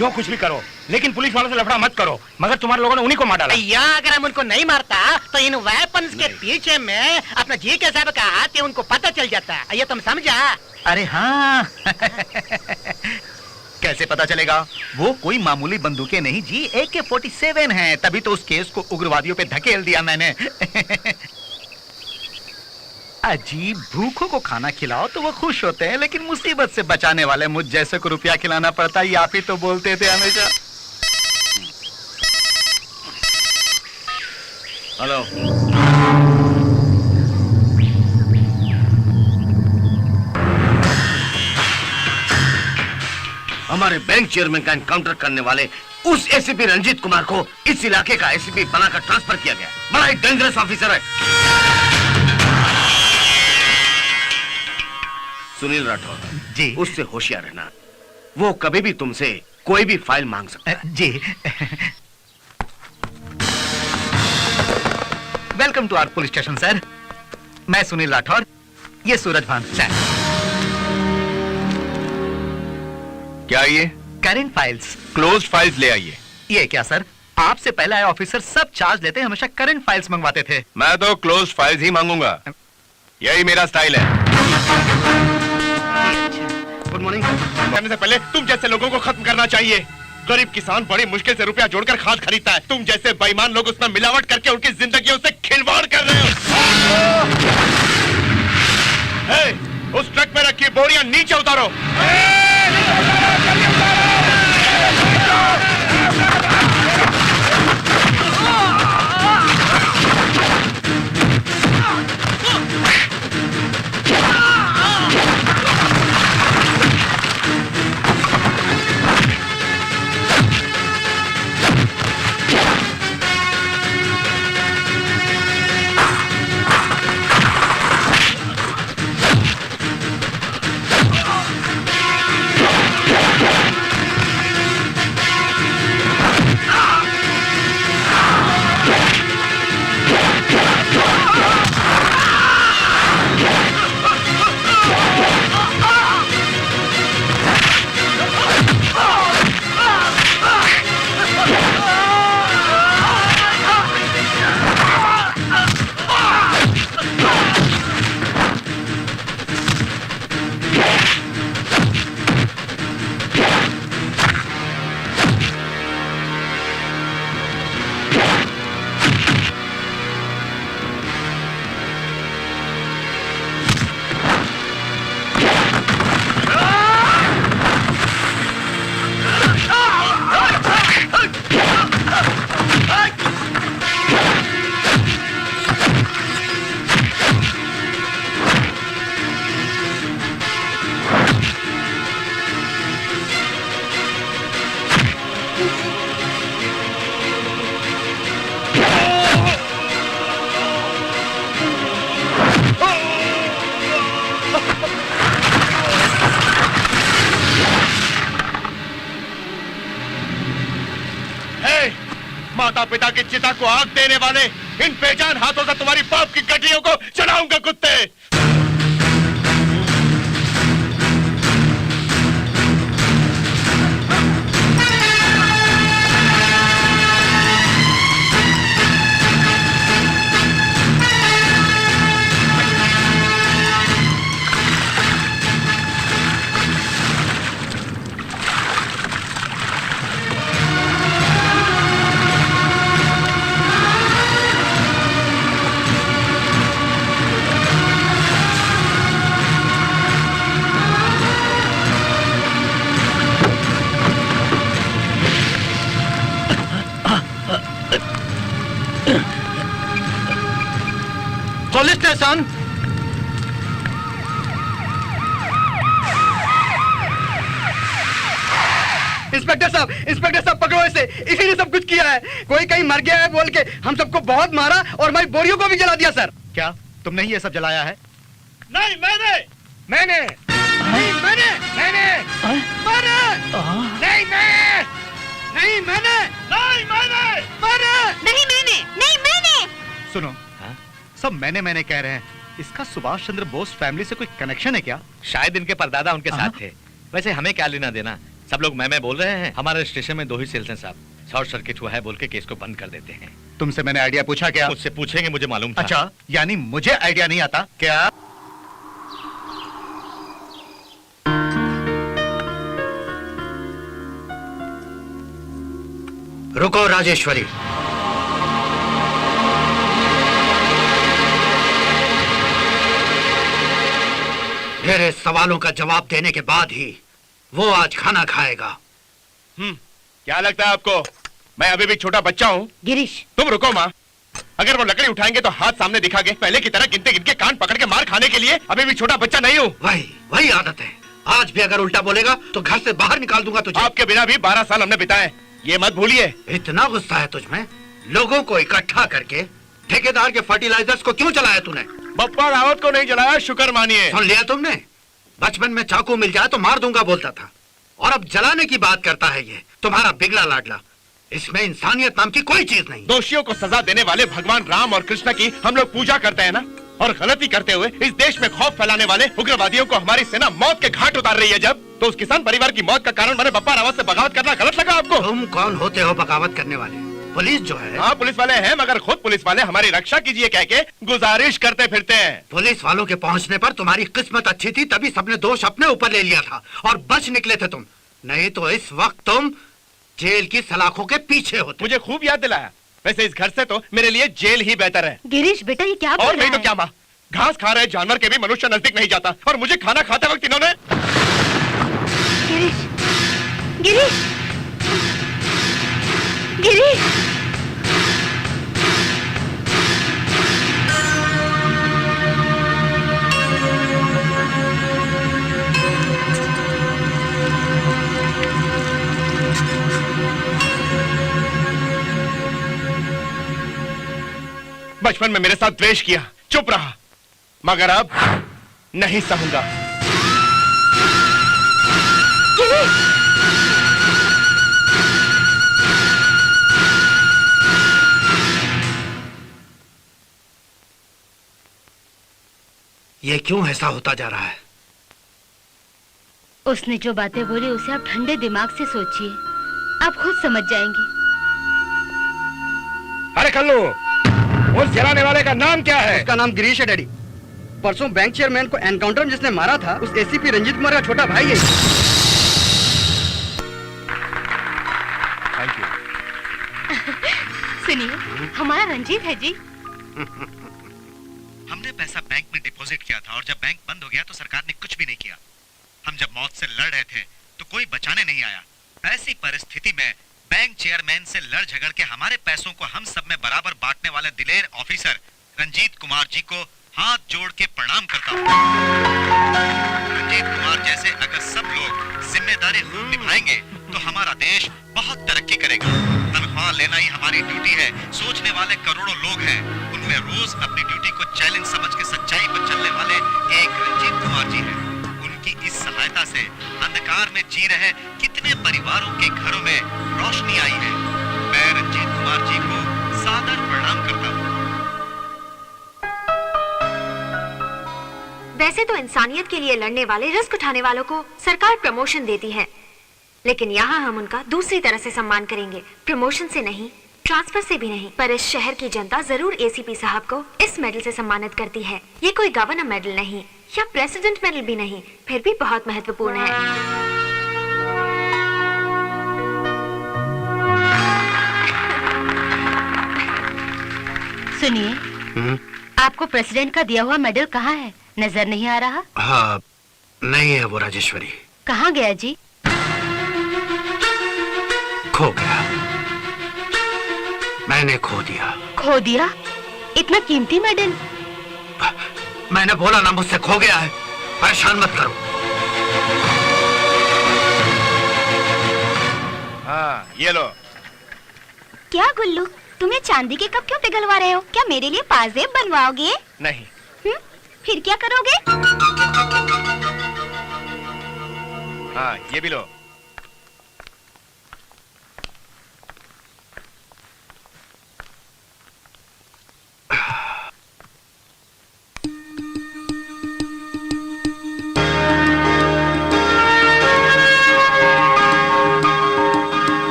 जो कुछ भी करो, लेकिन पुलिस वालों से लफड़ा मत करो। मगर तुम्हारे लोगों ने उन्हीं को मार डाला। भैया अगर हम उनको नहीं मारता तो इन वेपन्स के पीछे में अपना जी के साहब का हाथ है, उनको पता चल जाता। ये तुम समझा? अरे हाँ कैसे पता चलेगा? वो कोई मामूली बंदूकें नहीं जी, AK-47 हैं। तभी तो उस केस को उग्रवादियों पे धकेल दिया मैंने। अजीब, भूखों को खाना खिलाओ तो वो खुश होते हैं, लेकिन मुसीबत से बचाने वाले मुझ जैसे को रुपया खिलाना पड़ता है। आप ही तो बोलते थे हमेशा। हेलो, हमारे बैंक चेयरमैन का एनकाउंटर करने वाले उस एसीपी रंजीत कुमार को इस इलाके का एसीपी बनाकर ट्रांसफर किया गया। बड़ा ही डेंजरस ऑफिसर है। सुनील राठौर जी, उससे होशियार रहना। वो कभी भी तुमसे कोई भी फाइल मांग सकता है। जी। Welcome to our police station sir. मैं सुनील राठौर, ये सूरज भान सर। क्या ये? Current files. क्लोज्ड फाइल्स ले आइए। ये क्या सर, आपसे पहले आए ऑफिसर सब चार्ज लेते, हमेशा करंट फाइल्स मंगवाते थे। मैं तो क्लोज्ड फाइल्स ही मांगूंगा, यही मेरा स्टाइल है। Good morning sir. करने से पहले तुम जैसे लोगों को खत्म करना चाहिए। गरीब किसान बड़ी मुश्किल से रुपया जोड़कर खाद खरीदता है, तुम जैसे बेईमान लोग उसमें मिलावट करके उनकी जिंदगियों से खिलवाड़ कर रहे हो। उस ट्रक में रखी बोरियां नीचे उतारो। माता पिता की चिता को आग देने वाले इन बेजान हाथों से तुम्हारी बाप की गड्डियों को चढ़ाऊंगा कुत्ते। Police station. इंस्पेक्टर साहब पकड़ो इसे, इसी ने सब कुछ किया है। कोई कहीं मर गया है बोल के हम सबको बहुत मारा और हमारी बोरियों को भी जला दिया सर। क्या तुमने ही ये सब जलाया है? नहीं, मैंने नहीं मैंने नहीं मैंने सुनो, सब मैंने कह रहे हैं। इसका सुभाष चंद्र बोस फैमिली से कोई कनेक्शन है क्या? शायद इनके परदादा उनके साथ थे। वैसे हमें क्या लेना देना, सब लोग मैं बोल रहे हैं। हमारे स्टेशन में 2 ही सेल्स हैं साहब। शॉर्ट सर्किट हुआ है बोल के केस को बंद कर देते हैं। तुमसे मैंने आइडिया पूछा क्या? मुझसे पूछेंगे, मुझे मालूम था। अच्छा, यानी मुझे आइडिया नहीं आता क्या? रुको राजेश्वरी, मेरे सवालों का जवाब देने के बाद ही वो आज खाना खाएगा। क्या लगता है आपको मैं अभी भी छोटा बच्चा हूँ? गिरीश, तुम रुको माँ। अगर वो लकड़ी उठाएंगे तो हाथ सामने दिखा के पहले की तरह गिनते गिनके कान पकड़ के मार खाने के लिए अभी भी छोटा बच्चा नहीं हूँ। वही आदत है। आज भी अगर उल्टा बोलेगा तो घर से बाहर निकाल दूंगा तुझे। आपके बिना भी 12 साल हमने बिताए, ये मत भूलिए। इतना गुस्सा है तुझमें? लोगों को इकट्ठा करके ठेकेदार के फर्टिलाइजर्स को क्यों चलाया तूने? बप्पा रावत को नहीं जलाया, शुक्र मानिए। सुन लिया तुमने? बचपन में चाकू मिल जाए तो मार दूंगा बोलता था, और अब जलाने की बात करता है ये तुम्हारा बिगड़ा लाडला। इसमें इंसानियत नाम की कोई चीज नहीं। दोषियों को सजा देने वाले भगवान राम और कृष्ण की हम लोग पूजा करते हैं ना, और गलती करते हुए इस देश में खौफ फैलाने वाले उग्रवादियों को हमारी सेना मौत के घाट उतार रही है। जब तो उस किसान परिवार की मौत का कारण बने बप्पा रावत से बगावत करना गलत लगा आपको? तुम कौन होते हो बगावत करने वाले? पुलिस जो है। हाँ, पुलिस वाले हैं, मगर खुद पुलिस वाले हमारी रक्षा कीजिए कह के गुजारिश करते फिरते हैं। पुलिस वालों के पहुंचने पर तुम्हारी किस्मत अच्छी थी, तभी सबने दोष अपने ऊपर ले लिया था और बच निकले थे तुम। नहीं तो इस वक्त तुम जेल की सलाखों के पीछे होते। मुझे खूब याद दिलाया। वैसे इस घर से तो मेरे लिए जेल ही बेहतर है। गिरीश बेटा ये क्या बोल और रहा नहीं तो है? क्या माँ, घास खा रहे जानवर के भी मनुष्य नजदीक नहीं जाता, और मुझे खाना खाते वक्त इन्होंने। गिरीश, गिरीश, गिरीश, बचपन में मेरे साथ द्वेष किया, चुप रहा, मगर अब नहीं सहूंगा। गिरीश, ये क्यों ऐसा होता जा रहा है? उसने जो बातें बोली उसे आप ठंडे दिमाग से सोचिए, आप खुद समझ जाएंगे। अरे कल्लू, उस जलाने वाले का नाम क्या है? उसका नाम गिरीश है डैडी। परसों बैंक चेयरमैन को एनकाउंटर में जिसने मारा था उस एसीपी रंजीत कुमार का छोटा भाई है। Thank you. सुनिए, हमारा रंजीत है जी। हमने पैसा बैंक में डिपॉजिट किया था और जब बैंक बंद हो गया तो सरकार ने कुछ भी नहीं किया। हम जब मौत से लड़ रहे थे तो कोई बचाने नहीं आया। ऐसी परिस्थिति में बैंक चेयरमैन से लड़ झगड़ के हमारे पैसों को हम सब में बराबर बांटने वाले दिलेर ऑफिसर रंजीत कुमार जी को हाथ जोड़ के प्रणाम करता हूँ। रंजीत कुमार जैसे अगर सब लोग जिम्मेदारी खूब निभाएंगे तो हमारा देश बहुत तरक्की करेगा। तनख्वाह लेना ही हमारी ड्यूटी है। सोचने वाले करोड़ों लोग हैं, उनमें रोज अपनी ड्यूटी को चैलेंज समझ के सच्चाई पर चलने वाले एक रंजीत कुमार जी हैं। उनकी इस सहायता से अंधकार में जी रहे कितने परिवारों के घरों में रोशनी आई है। मैं रंजीत कुमार जी को सादर प्रणाम करता हूँ। वैसे तो इंसानियत के लिए लड़ने वाले, रिस्क उठाने वालों को सरकार प्रमोशन देती है, लेकिन यहाँ हम उनका दूसरी तरह से सम्मान करेंगे। प्रमोशन से नहीं, ट्रांसफर से भी नहीं। पर इस शहर की जनता जरूर एसीपी साहब को इस मेडल से सम्मानित करती है। ये कोई गवर्नर मेडल नहीं या प्रेसिडेंट मेडल भी नहीं, फिर भी बहुत महत्वपूर्ण है। सुनिए, आपको प्रेसिडेंट का दिया हुआ मेडल कहाँ है? नजर नहीं आ रहा? हाँ, नहीं है वो राजेश्वरी। कहाँ गया जी? खो गया। मैंने खो दिया। खो दिया? इतना कीमती मेडल? मैंने बोला ना, मुझसे खो गया है। परेशान मत करो। हाँ, ये लो। क्या गुल्लू, तुम्हें चांदी के कप क्यों पिघलवा रहे हो? क्या मेरे लिए पाजेब बनवाओगे? नहीं। फिर क्या करोगे? हाँ, ये भी लो।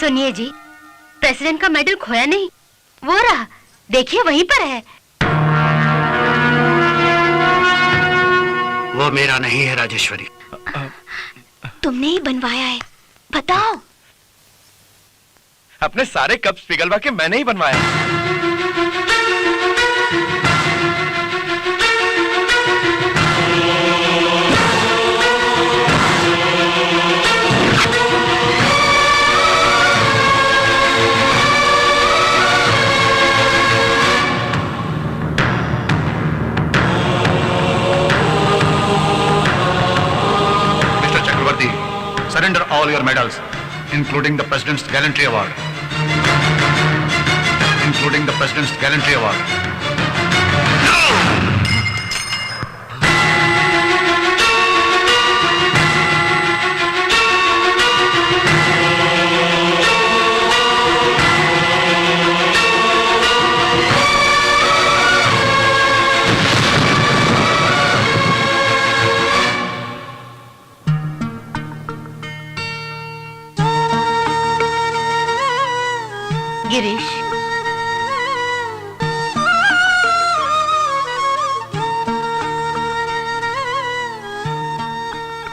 सुनिए जी, प्रेसिडेंट का मेडल खोया नहीं, वो रहा, देखिए वहीं पर है। वो मेरा नहीं है राजेश्वरी। तुमने ही बनवाया है, बताओ। अपने सारे कप्स पिघलवा के मैंने ही बनवाया। Surrender all your medals, including the President's Gallantry Award. Including the President's Gallantry Award. Girish,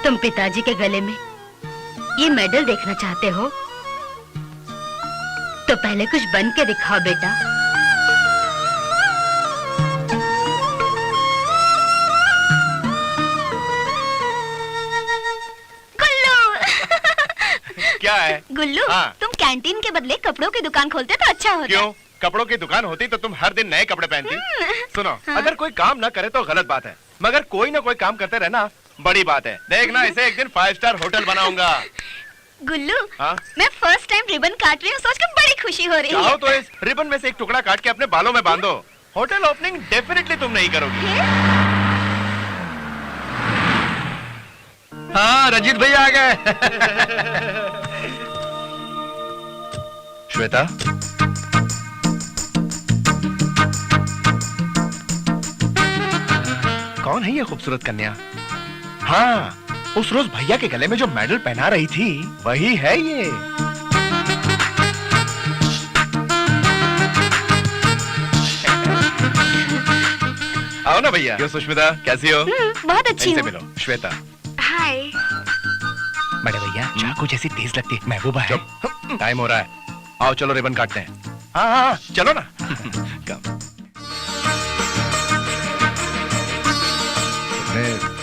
तुम पिताजी के गले में ये मेडल देखना चाहते हो तो पहले कुछ बन के दिखाओ बेटा। क्या है? गुल्लू, हाँ। तुम कैंटीन के बदले कपड़ों की दुकान खोलते तो अच्छा होता। क्यों? कपड़ों की दुकान होती तो तुम हर दिन नए कपड़े पहनती। सुनो, अगर कोई काम ना करे तो गलत बात है, मगर कोई ना कोई काम करते रहना बड़ी बात है। देखना, इसे एक दिन 5 स्टार होटल बनाऊंगा। गुल्लू, हाँ? मैं फर्स्ट टाइम रिबन काट रही हूँ, सोच के बड़ी खुशी हो रही चाहो है। तो इस रिबन में से एक टुकड़ा काट के अपने बालों में बांधो। होटल ओपनिंग डेफिनेटली तुम नहीं करोगी। हाँ, रंजीत भैया आ गए। श्वेता, कौन है ये खूबसूरत कन्या? हाँ, उस रोज भैया के गले में जो मेडल पहना रही थी वही है ये। आओ ना भैया। क्यों सुष्मिता, कैसी हो? बहुत अच्छी इनसे हूँ। मिलो। श्वेता। हाय। बड़े भैया, चाकू जैसी तेज लगती है, महबूबा है। टाइम हो रहा है, आओ चलो रिबन काटते हैं। हाँ हाँ चलो ना। कम।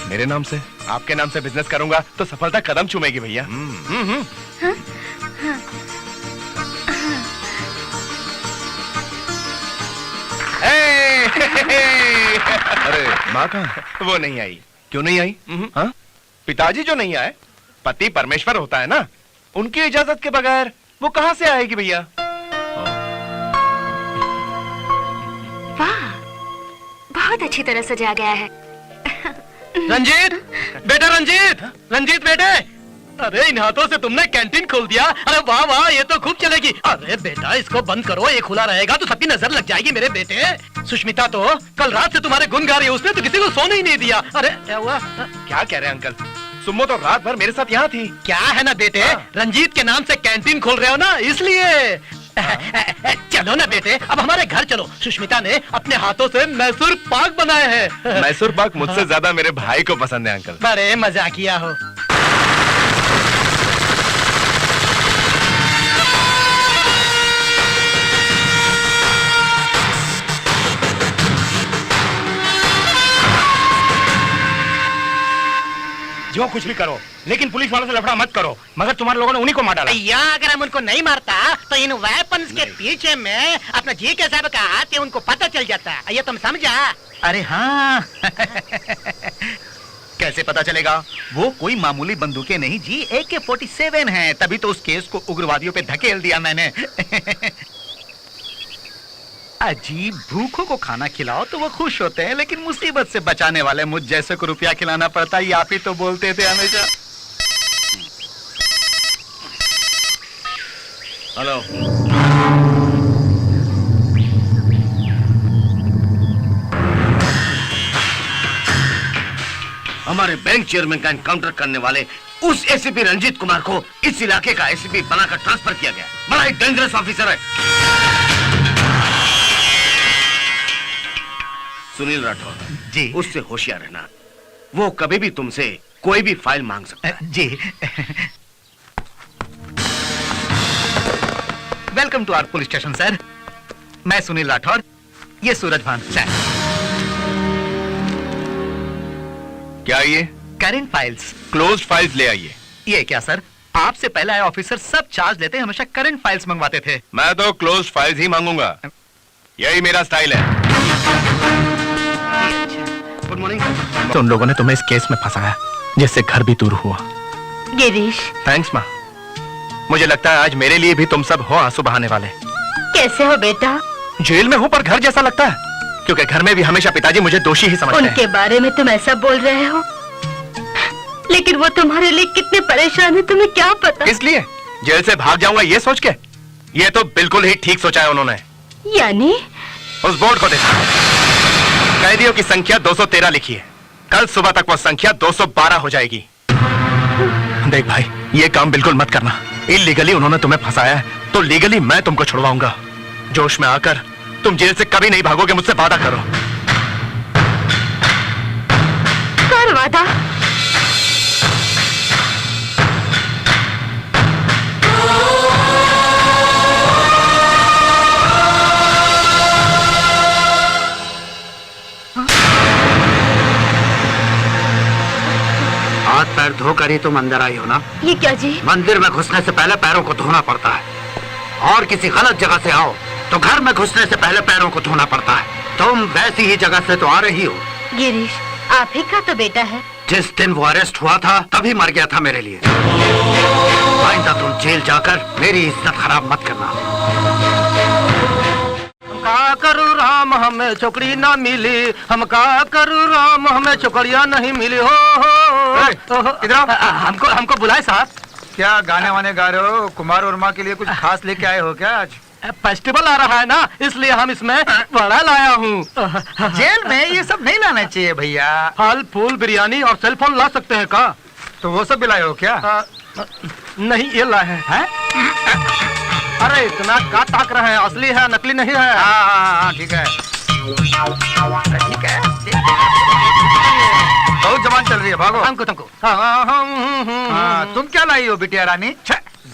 मेरे नाम से, आपके नाम से बिजनेस करूंगा तो सफलता कदम चूमेगी भैया। अरे माँ कहाँ? वो नहीं आई। क्यों नहीं आई? हाँ? पिताजी जो नहीं आए, पति परमेश्वर होता है ना, उनकी इजाजत के बगैर वो कहाँ से आएगी भैया? वाह, बहुत अच्छी तरह सजाया गया है। रंजीत, बेटा रंजीत, रंजीत बेटे, अरे इन हाथों से तुमने कैंटीन खोल दिया। अरे वाह वाह, ये तो खूब चलेगी। अरे बेटा इसको बंद करो, ये खुला रहेगा तो सबकी नजर लग जाएगी मेरे बेटे। सुष्मिता तो कल रात से तुम्हारे गुण गा रही है, उसने तो किसी को सोने ही नहीं दिया। अरे क्या हुआ? क्या कह रहे हैं अंकल? सुम्मो तो रात भर मेरे साथ यहाँ थी। क्या है ना बेटे, रंजीत के नाम से कैंटीन खोल रहे हो ना, इसलिए। चलो ना बेटे, अब हमारे घर चलो। सुष्मिता ने अपने हाथों से मैसूर पाक बनाए हैं। मैसूर पाक मुझसे ज्यादा मेरे भाई को पसंद है अंकल। बड़े मजाकिया हो। जो कुछ भी करो, लेकिन पुलिस वालों से लफड़ा मत करो, मगर तुम्हारे लोगों ने उन्हीं को मार डाला। भैया अगर हम उनको नहीं मारता तो इन वेपन्स के पीछे में अपना जी के साहब का हाथ है, उनको पता चल जाता। ये तुम समझा? अरे हाँ। कैसे पता चलेगा? वो कोई मामूली बंदूकें नहीं जी, AK-47 है। तभी तो उस केस को उग्रवादियों पे धकेल दिया मैंने। अजीब, भूखों को खाना खिलाओ तो वो खुश होते हैं, लेकिन मुसीबत से बचाने वाले मुझ जैसे को रुपया खिलाना पड़ता है। आप ही तो बोलते थे हमेशा। हेलो। हमारे बैंक चेयरमैन का एनकाउंटर करने वाले उस एसीपी रंजीत कुमार को इस इलाके का एसीपी बनाकर ट्रांसफर किया गया। बड़ा ही डेंजरस ऑफिसर है। सुनील राठौर जी। उससे होशियार रहना, वो कभी भी तुमसे कोई भी फाइल मांग सकता है। जी। Welcome to our police station sir. मैं सुनील राठौर, ये सूरजभान सर। क्या ये? Current files. क्लोज फाइल्स ले आइए। ये क्या सर, आपसे पहले आए ऑफिसर सब चार्ज लेते हमेशा करंट फाइल्स मंगवाते थे। मैं तो क्लोज फाइल्स ही मांगूंगा, यही मेरा स्टाइल है। Good morning. तो उन लोगों ने तुम्हें इस केस में फंसाया जिससे घर भी दूर हुआ। गिरीश, थैंक्स माँ। मुझे लगता है आज मेरे लिए भी तुम सब हो आंसू बहाने वाले। कैसे हो बेटा? जेल में हूँ पर घर जैसा लगता है, क्योंकि घर में भी हमेशा पिताजी मुझे दोषी ही समझते हैं। उनके बारे में तुम ऐसा बोल रहे हो, लेकिन वो तुम्हारे लिए कितने परेशान है तुम्हें क्या पता। इसलिए जेल से भाग जाऊंगा ये सोच के? ये तो बिल्कुल ही ठीक सोचा है उन्होंने। यानी? उस बोर्ड को देखो, कैदियों की संख्या 213 लिखी है। कल सुबह तक वो संख्या 212 हो जाएगी। देख भाई, ये काम बिल्कुल मत करना। इलीगली उन्होंने तुम्हें फंसाया है, तो लीगली मैं तुमको छुड़वाऊंगा। जोश में आकर तुम जेल से कभी नहीं भागोगे, मुझसे वादा करो। कर वादा। हाथ पैर धोकर ही तुम अंदर आई हो ना? ये क्या जी? मंदिर में घुसने से पहले पैरों को धोना पड़ता है। और किसी गलत जगह से आओ तो घर में घुसने से पहले पैरों को धोना पड़ता है। तुम वैसी ही जगह से तो आ रही हो। गिरीश, आप ही का तो बेटा है। जिस दिन वो अरेस्ट हुआ था तभी मर गया था मेरे लिए। आइंदा तुम जेल जाकर मेरी इज्जत खराब मत करना। का करूँ राम हमें छोकरी ना मिली, हम का करूँ राम हमें छोकरिया नहीं मिली। हो हमको बुलाए साहब। क्या गाने वाने गा रहे हो? कुमार वर्मा के लिए कुछ खास लेके आए हो क्या आज? फेस्टिवल आ रहा है ना, इसलिए हम इसमें बड़ा लाया हूँ। जेल में ये सब नहीं लाना चाहिए भैया। फल फूल बिरयानी और सेल फोन ला सकते हैं का? तो वो सब भी लाए हो क्या? नहीं, ये लाए हैं। अरे इतना का ताक रहे हैं, असली है नकली नहीं है। हाँ ठीक है ठीक है। बहुत जवान चल रही है, भागो। तुमको तुम क्या लाई हो बिटिया रानी?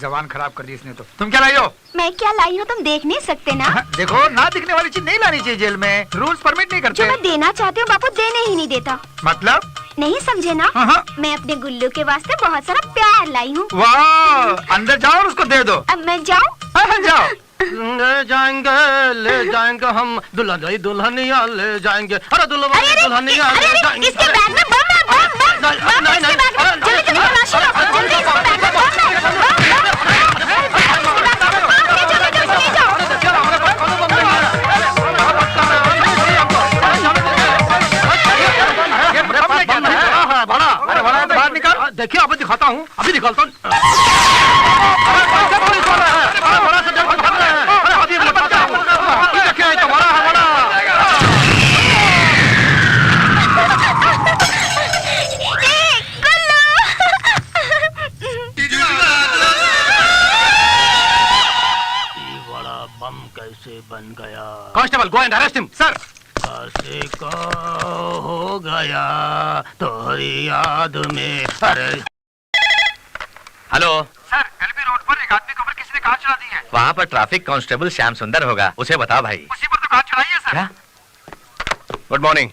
जबान खराब कर दी इसने तो। तुम क्या लाई हो? मैं क्या लाई हूँ तुम देख नहीं सकते ना? देखो, ना दिखने वाली चीज नहीं लानी चाहिए जेल में, रूल्स परमिट नहीं जो करते। मैं देना चाहती हूँ बापू देने ही नहीं देता। मतलब? नहीं समझे ना? मैं अपने गुल्लू के वास्ते बहुत सारा प्यार लाई हूँ। वाह, अंदर जाओ और उसको दे दो। अब मैं जाऊँ? जाओ। ले जाएंगे हम दुल्हनिया ले जाएंगे। अरे दुल्हनिया ले जाएंगे। इसके बैग में बम है, बम बम बम। इसके बैग में जल्दी जल्दी तलाशी लो, जल्दी इसके बैग में बम है, बम है। बाहर निकाल। देखिए अभी दिखाता हूँ, अभी निकालता हूँ। कैसे बन गया? Constable, go and arrest him. Sir. कैसे का हो गया तोहरी याद में। अरे हेलो सर, एलबी रोड पर एक आदमी के ऊपर किसी ने कार चला दी है। वहाँ पर ट्रैफिक कांस्टेबल श्याम सुंदर होगा, उसे बताओ भाई। उसी पर तो कार चलाई है सर। क्या? Good morning.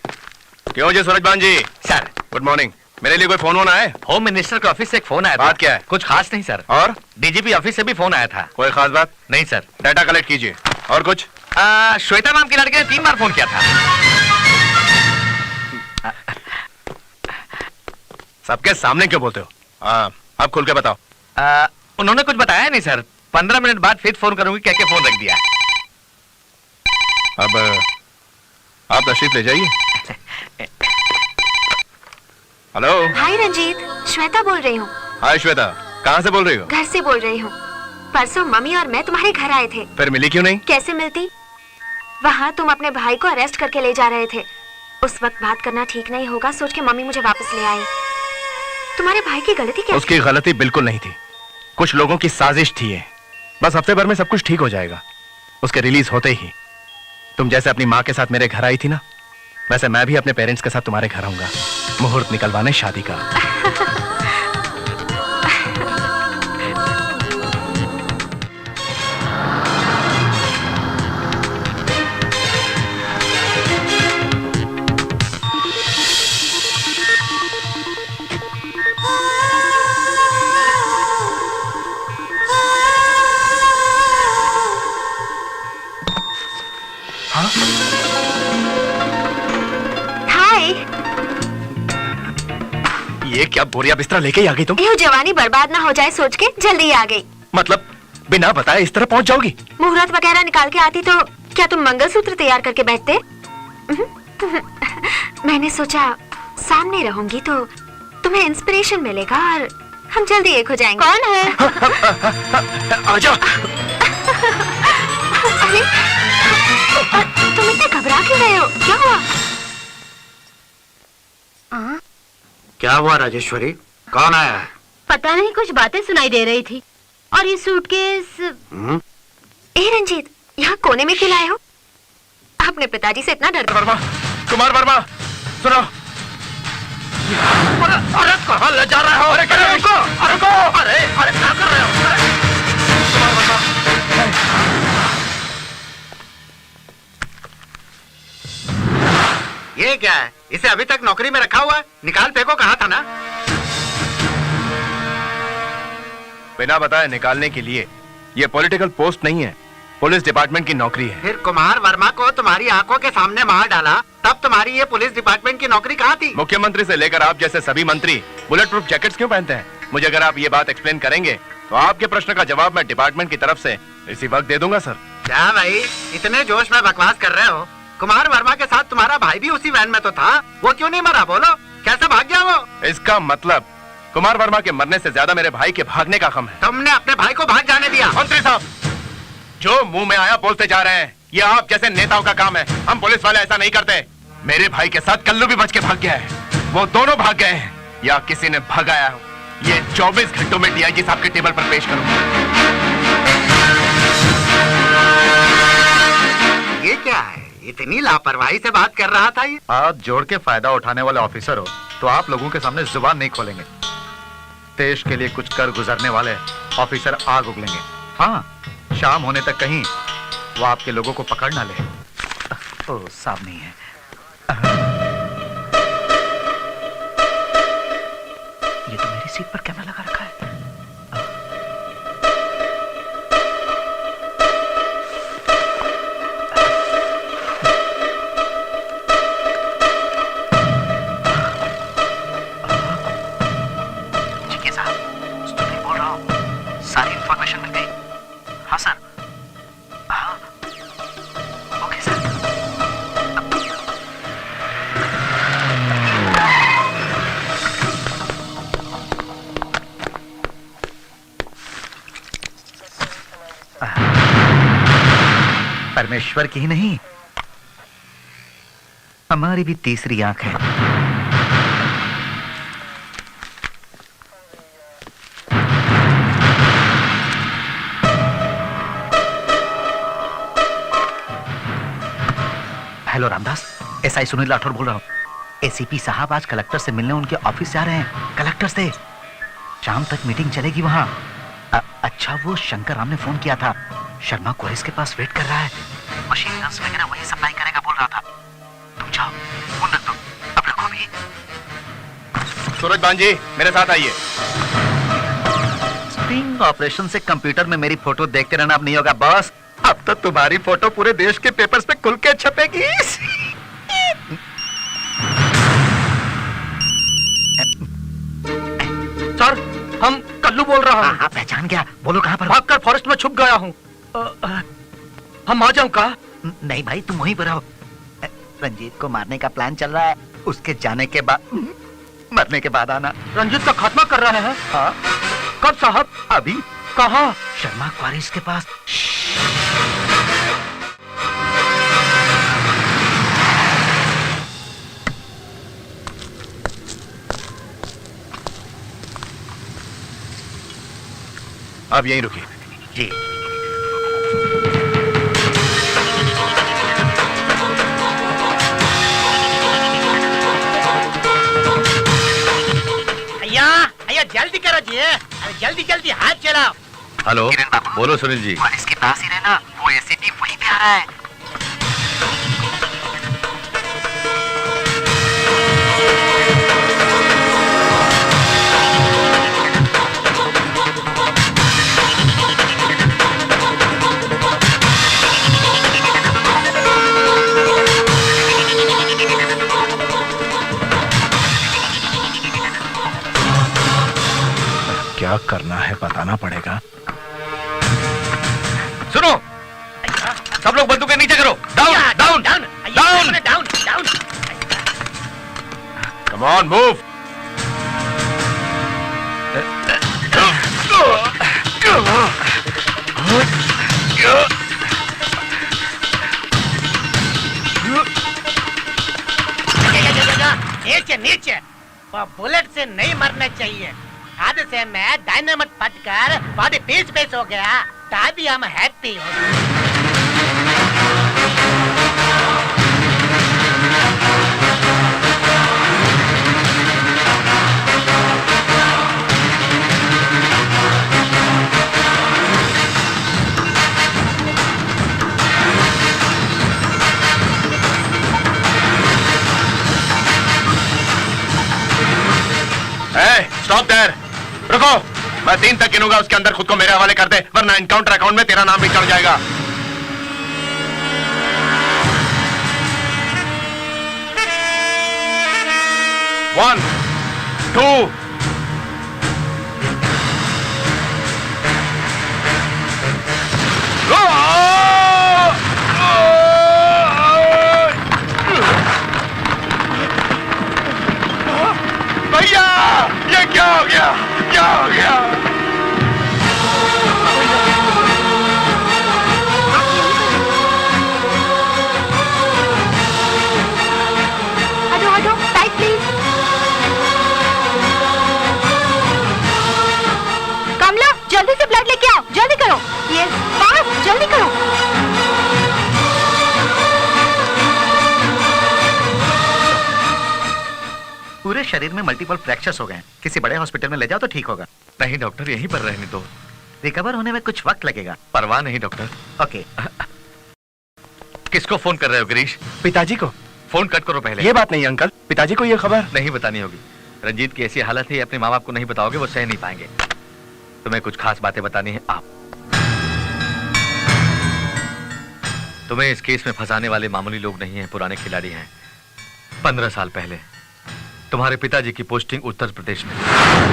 क्यों जी Surajbhan ji? Sir, good morning. मेरे लिए कोई फोन होना है? होम मिनिस्टर के ऑफिस से एक फोन आया था। बात क्या है? कुछ खास नहीं सर। और डीजीपी ऑफिस से भी फोन आया था। कोई खास बात? नहीं सर। डाटा कलेक्ट कीजिए। और कुछ? श्वेता नाम की लड़की ने 3 बार फोन किया था। सबके सामने क्यों बोलते हो? आप खुल के बताओ। उन्होंने कुछ बताया नहीं सर। 15 मिनट बाद फिर फोन करूंगी कह के फोन रख दिया। अब आप तशरीफ ले जाइए। हेलो। हाय रंजीत, श्वेता बोल रही हूँ। हाय श्वेता, कहाँ से बोल रही हो? घर से बोल रही हूँ। परसों मम्मी और मैं तुम्हारे घर आए थे। फिर मिली क्यों नहीं? कैसे मिलती? वहाँ तुम अपने भाई को अरेस्ट करके ले जा रहे थे। उस वक्त बात करना ठीक नहीं होगा सोच के मम्मी मुझे वापस ले आई। तुम्हारे भाई की गलती क्या उसकी गलती बिल्कुल नहीं थी, कुछ लोगों की साजिश थी ये। बस हफ्ते भर में सब कुछ ठीक हो जाएगा। उसके रिलीज होते ही तुम जैसे अपनी माँ के साथ मेरे घर आई थी ना, वैसे मैं भी अपने पेरेंट्स के साथ तुम्हारे घर आऊंगा, मुहूर्त निकलवाने शादी का। हाय। ये क्या बोरिया बिस्तरा लेके ही आ गई तुम? यूं जवानी बर्बाद ना हो जाए सोच के जल्दी आ गई। मतलब बिना बताए इस तरह पहुंच जाओगी? मुहूर्त वगैरह निकाल के आती तो क्या तुम मंगलसूत्र तैयार करके बैठते? मैंने सोचा सामने रहूंगी तो तुम्हें इंस्पिरेशन मिलेगा और हम जल्दी एक हो जाएंगे। कौन है? आजा। अरे तुम इतने घबरा क्यों रहे हो? क्या हुआ? क्या हुआ राजेश्वरी? कौन आया है? पता नहीं, कुछ बातें सुनाई दे रही थी। और ये सूटकेस। ए रंजीत, यहाँ कोने में क्यों लाए हो? अपने पिताजी से इतना डरते? वर्मा, कुमार वर्मा, सुनो। अरे कहाँ ले जा रहे हो? अरे रुको, रुको, अरे अरे क्या कर रहे हो? कुमार वर्मा, ये क्या है? इसे अभी तक नौकरी में रखा हुआ है? निकाल फेंको, कहा था ना। बिना बताए निकालने के लिए ये पॉलिटिकल पोस्ट नहीं है, पुलिस डिपार्टमेंट की नौकरी है। फिर कुमार वर्मा को तुम्हारी आंखों के सामने मार डाला, तब तुम्हारी ये पुलिस डिपार्टमेंट की नौकरी कहाँ थी? मुख्यमंत्री से लेकर आप जैसे सभी मंत्री बुलेट प्रूफ जैकेट्स क्यों पहनते हैं? मुझे अगर आप ये बात एक्सप्लेन करेंगे तो आपके प्रश्न का जवाब मैं डिपार्टमेंट की तरफ से इसी वक्त दे दूंगा सर। क्या भाई इतने जोश में बकवास कर रहे हो? कुमार वर्मा के साथ तुम्हारा भाई भी उसी वैन में तो था, वो क्यों नहीं मरा? बोलो, कैसे भाग गया वो? इसका मतलब कुमार वर्मा के मरने से ज्यादा मेरे भाई के भागने का गम है। तुमने अपने भाई को भाग जाने दिया? मंत्री साहब, जो मुंह में आया बोलते जा रहे हैं, ये आप जैसे नेताओं का काम है। हम पुलिस वाले ऐसा नहीं करते। मेरे भाई के साथ कल्लू भी बच के भाग गया है, वो दोनों भाग गए हैं या किसी ने भगाया हो, ये 24 घंटों में डीआईजी साहब के टेबल पर पेश करूंगा। ये क्या है? इतनी लापरवाही से बात कर रहा था ये? हाथ जोड़ के फायदा उठाने वाले ऑफिसर हो तो आप लोगों के सामने जुबान नहीं खोलेंगे। देश के लिए कुछ कर गुजरने वाले ऑफिसर आग उगलेंगे। हाँ, शाम होने तक कहीं वो आपके लोगों को पकड़ ना ले। ओ, साहब नहीं है। ये तो मेरी सीट पर कैमरा लगा रखा है। सारी इंफॉर्मेशन मिल गई? हाँ सर। हाँ, ओके सर। परमेश्वर की ही नहीं, हमारी भी तीसरी आंख है। हेलो रामदास, एसआई सुनील राठौर बोल रहा हूँ। एसीपी साहब आज कलेक्टर से मिलने उनके ऑफिस जा रहे हैं। कलेक्टर से शाम तक मीटिंग चलेगी वहाँ। अच्छा, वो शंकर राम ने फोन किया था, शर्मा क्वारिस के पास वेट कर रहा है। मशीन गन्स वगैरह वही सप्लाई करेगा बोल रहा था। तुम जाओ, फोन रख दो, अब रखो भी। सूरज बांजी, मेरे साथ आइए। स्टिंग ऑपरेशन से कंप्यूटर में मेरी फोटो देखते रहना अब नहीं होगा बॉस। अब तो तुम्हारी फोटो पूरे देश के पेपर्स पे खुल के छपेगी। सर, हम कल्लू बोल रहा हूँ। हाँ, पहचान गया। बोलो कहाँ पर? भागकर फॉरेस्ट में छुप गया हूँ। हम आ जाऊँ का? नहीं भाई, तुम वहीं पर रहो। रंजीत को मारने का प्लान चल रहा है, उसके जाने के बाद, मरने के बाद आना। रंजीत का खात्मा कर रहे हैं? हाँ। कब साहब? अभी। कहाँ? शर्मा क्वारिस के पास। आप यहीं रुकिए। जी। भैया भैया जल्दी करो जी, अरे जल्दी जल्दी हाथ चलाओ। हेलो, बोलो सुनील जी। इसके पास ही रहना, वो एसीपी वहीं पे आ रहा है। क्या करना है बताना पड़ेगा। सुनो, सब लोग बंदूकें नीचे करो। Down down down down. Down down. Come on move. नीचे नीचे, वो बुलेट से नहीं मरना चाहिए। हादसे में डायनामाइट फटकर बॉडी पीस पीस हो गया, तभी हम हैप्पी हो गए। स्टॉप देयर, रुको। मैं 3 तक गिनूंगा, उसके अंदर खुद को मेरे हवाले कर दे, वरना एनकाउंटर अकाउंट में तेरा नाम भी चढ़ जाएगा। 1 2 भैया, ये क्या हो गया? क्या हो गया? हटो हटो, टाइट प्लीज। कमला जल्दी से ब्लड लेके आओ, जल्दी करो। यस फास्ट, जल्दी करो। पूरे शरीर में मल्टीपल फ्रैक्चर्स हो गए हैं, किसी बड़े हॉस्पिटल में ले जाओ तो ठीक होगा। नहीं डॉक्टर, यहीं पर रहने दो। रिकवर होने में कुछ वक्त लगेगा। परवाह नहीं डॉक्टर। ओके। किसको फोन कर रहे हो गिरीश? पिताजी को। फोन कट करो पहले। ये बात नहीं अंकल, पिताजी को ये खबर नहीं बतानी होगी। रंजीत की ऐसी हालत है, अपने माँ बाप को नहीं बताओगे वो सह नहीं पाएंगे। तुम्हें कुछ खास बातें बतानी है। आप तुम्हें इस केस में फंसाने वाले मामूली लोग नहीं हैं, पुराने खिलाड़ी हैं। 15 साल पहले तुम्हारे पिताजी की पोस्टिंग उत्तर प्रदेश में,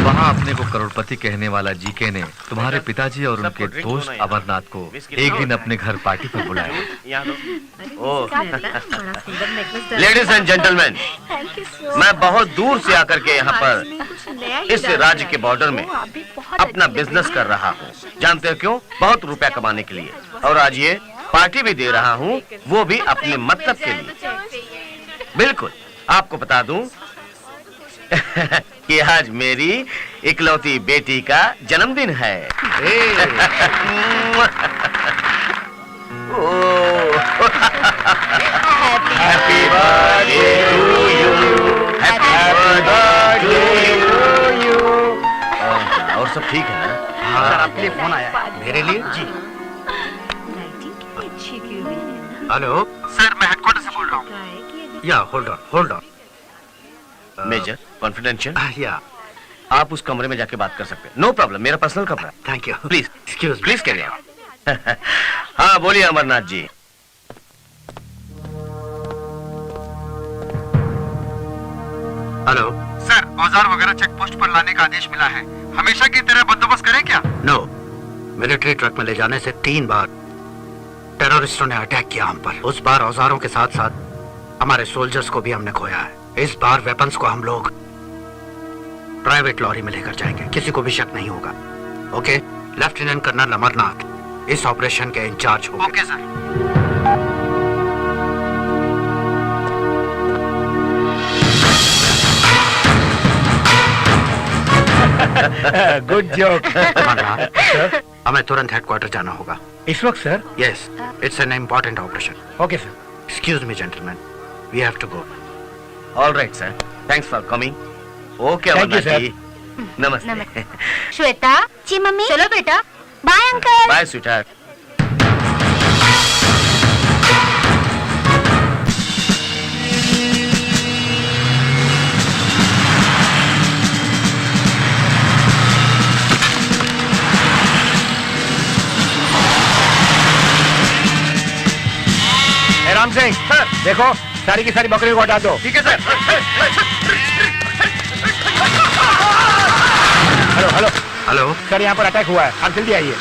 वहां अपने को करोड़पति कहने वाला जीके ने तुम्हारे पिताजी और उनके दोस्त अमरनाथ को एक दिन अपने घर पार्टी पर बुलाया। लेडीज एंड जेंटलमैन, मैं बहुत दूर से आकर के यहाँ पर इस राज्य के बॉर्डर में अपना बिजनेस कर रहा हूँ। जानते हो क्यों? बहुत रुपया कमाने के लिए। और आज ये पार्टी भी दे रहा हूँ, वो भी अपने मतलब के लिए। बिल्कुल, आपको बता दूं कि आज मेरी इकलौती बेटी का जन्मदिन है। Happy birthday to you, happy birthday to you. और सब ठीक है ना? हाँ, आपके फोन आया है। मेरे लिए? जी। हेलो सर, मैं हेडक्वार्टर से बोल रहा हूँ। या होल्ड ऑन। Major confidential. या आप उस कमरे में जाके बात कर सकते हैं। नो प्रॉब्लम, मेरा पर्सनल कमरा है। Thank you. Please excuse please carry on. हाँ बोलिए अमरनाथ जी। हेलो सर, औजार वगैरह चेक पोस्ट पर लाने का आदेश मिला है। हमेशा की तरह बंदोबस्त करें क्या? नो, मिलिट्री ट्रक में ले जाने से 3 बार टेररिस्टों ने अटैक किया हम पर। उस बार औजारों के साथ साथ हमारे सोल्जर्स को भी हमने खोया है। इस बार वेपन्स को हम लोग प्राइवेट लॉरी में लेकर जाएंगे, किसी को भी शक नहीं होगा। ओके? लेफ्टिनेंट कर्नल अमरनाथ इस ऑपरेशन के इंचार्ज होंगे। Okay sir. Good joke. Amarnath, हमें तुरंत हेडक्वार्टर जाना होगा। इस वक्त sir? Yes, it's an important operation. Okay sir. Excuse me gentleman, we have to go. All right sir, thanks for coming. Okay Thank you, Amarnath ji, नमस्ते। श्वेता। जी मम्मी। चलो बेटा। Bye uncle. Bye sweetheart. Ram Singh sir, देखो सारी की सारी बकरियों को हटा दो। ठीक है sir. Hello hello hello sir, यहाँ पर अटैक हुआ है, आप जल्दी आइए।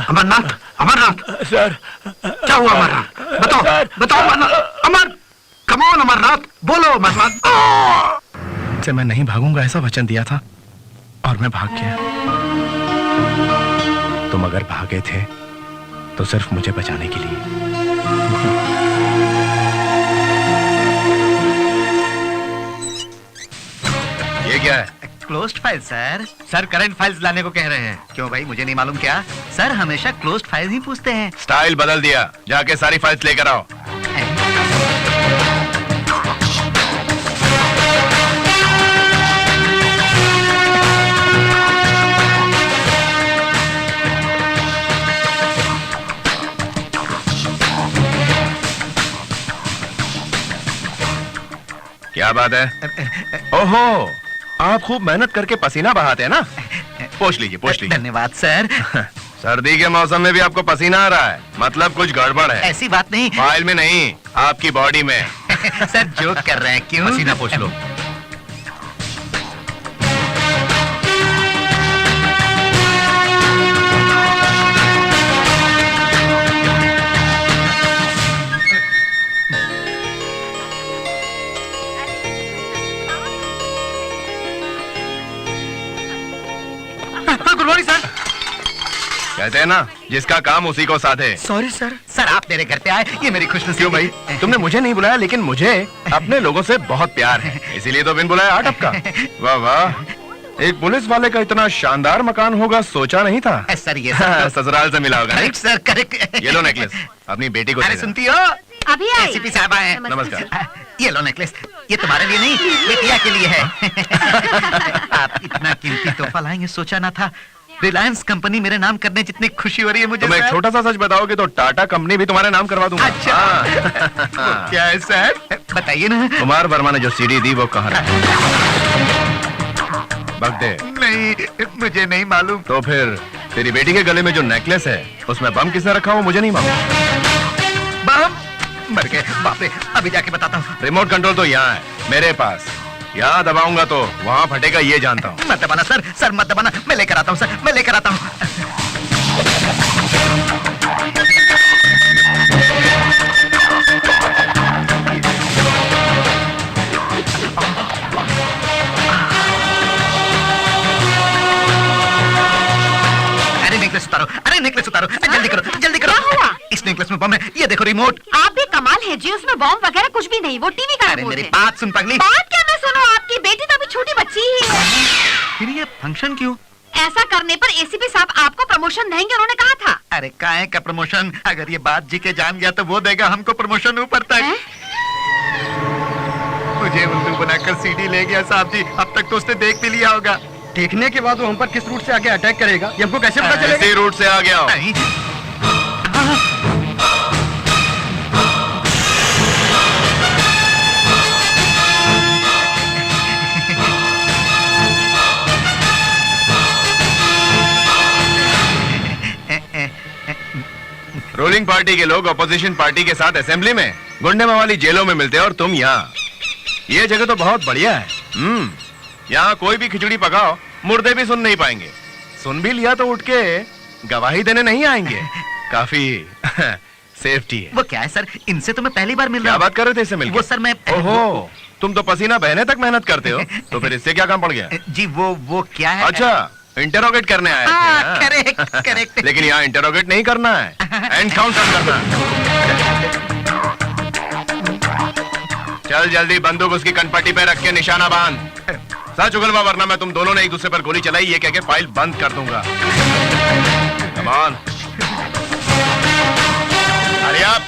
अमरनाथ, अमरनाथ सर क्या हुआ अमरनाथ? बताओ बताओ अमरनाथ। अमर कम ऑन अमरनाथ, बोलो अमरनाथ। से मैं नहीं भागूंगा ऐसा वचन दिया था और मैं भाग गया। तुम अगर भागे थे तो सिर्फ मुझे बचाने के लिए। ये क्या है? Closed file sir. Sir current files लाने को कह रहे हैं। क्यों भाई, मुझे नहीं मालूम क्या? सर हमेशा क्लोज्ड फाइल ही पूछते हैं। स्टाइल बदल दिया, जाके सारी फाइल्स लेकर आओ। क्या बात है? ओहो, आप खूब मेहनत करके पसीना बहाते हैं ना? पोछ लीजिए, पोछ लीजिए। धन्यवाद सर। सर्दी के मौसम में भी आपको पसीना आ रहा है, मतलब कुछ गड़बड़ है। ऐसी बात नहीं। फाइल में नहीं, आपकी बॉडी में। सर जोक कर रहे हैं क्यों? पसीना पोछ लो। Good morning sir. कहते हैं ना, जिसका काम उसी को साधे। Sorry sir. सर आप मेरे घर पे आए, ये मेरी खुशनसीबी। क्यों भाई, तुमने मुझे नहीं बुलाया, लेकिन मुझे अपने लोगों से बहुत प्यार है, इसीलिए तो बिन बुलाया आ टपका। वाह वाह, एक पुलिस वाले का इतना शानदार मकान होगा सोचा नहीं था। सर ये सब ससुराल से मिला होगा। Correct sir, correct. ये लो नेकलेस, अपनी बेटी को अरे दे देना। सुनती हो, अभी आई। एसीपी साहब आए हैं। नमस्कार। ये लो नेकलेस, ये तुम्हारे लिए नहीं, बेटिया के लिए है। आप इतना कीमती तोहफा लाएंगे सोचा ना था। रिलायंस कंपनी मेरे नाम करने जितनी खुशी हो रही है मुझे। तुम एक सर। छोटा सा सच बताओगे तो टाटा कंपनी भी तुम्हारे नाम करवा दूंगा। अच्छा। हाँ। क्या है सर? बताइए ना। कुमार वर्मा ने जो सीडी दी वो कहाँ रखी? बगदे। नहीं, मुझे नहीं मालूम। तो फिर तेरी बेटी के गले में जो नेकलेस है उसमें बम किसने रखा वो मुझे नहीं मालूम। बम मर गए, बाप रे। अभी जाके बताता हूँ। रिमोट कंट्रोल तो यहाँ है मेरे पास, यहाँ दबाऊंगा तो वहाँ फटेगा, ये जानता हूँ। मत दबाना सर, सर मत दबाना। मैं लेकर आता हूँ सर, मैं लेकर आता हूँ। अरे नेकलेस उतारो, अरे नेकलेस उतारो, जल्दी करो, जल्दी करो। क्या हुआ? इस नेकलेस में बम है, ये देखो रिमोट। आप भी कमाल है जी, उसमें बॉम्ब वगैरह कुछ भी नहीं, वो टीवी का अरे रिमोट मेरी है। बात सुन पगली। बात क्या मैं सुनो, आपकी बेटी तो अभी छोटी बच्ची ही है। फिर ये फंक्शन क्यों? ऐसा करने पर एसीपी साहब आपको प्रमोशन देंगे, उन्होंने कहा था। अरे काहे का प्रमोशन? अगर ये बात जी के जान गया तो वो देगा हमको प्रमोशन ऊपर तक। हैं? मुझे उल्लू बनाकर सीडी ले गया साहब जी, अब तक तो उसने देख भी लिया होगा। देखने के बाद वो हम पर किस रूट से आके अटैक करेगा, ये हमको कैसे पता चलेगा? इसी रूट से आ गया हूँ। नहीं। रूलिंग पार्टी के लोग अपोजिशन पार्टी के साथ असेंबली में, गुंडे मवाली जेलों में मिलते हैं और तुम यहाँ। ये जगह तो बहुत बढ़िया है। यहाँ कोई भी खिचड़ी पकाओ, मुर्दे भी सुन नहीं पाएंगे। सुन भी लिया तो उठ के गवाही देने नहीं आएंगे। काफी सेफ्टी है। वो क्या है सर, इनसे तो मैं पहली बार मिल रहा क्या हूँ। बात कर रहे थे इससे मिलकर? वो सर मैं ओहो, तुम तो पसीना बहने तक मेहनत करते हो, तो फिर इससे क्या काम पड़ गया? जी वो क्या है? अच्छा, इंटरोगेट करने आए थे, हाँ? Correct correct. लेकिन यहाँ इंटरोगेट नहीं करना है, एनकाउंटर करना है। चल जल्दी बंदूक उसकी कनपट्टी पे रख के निशाना बांध। सच उगलवा, वरना मैं तुम दोनों ने एक दूसरे पर गोली चलाई ये कह के फाइल बंद कर दूंगा। Come on. Hurry up.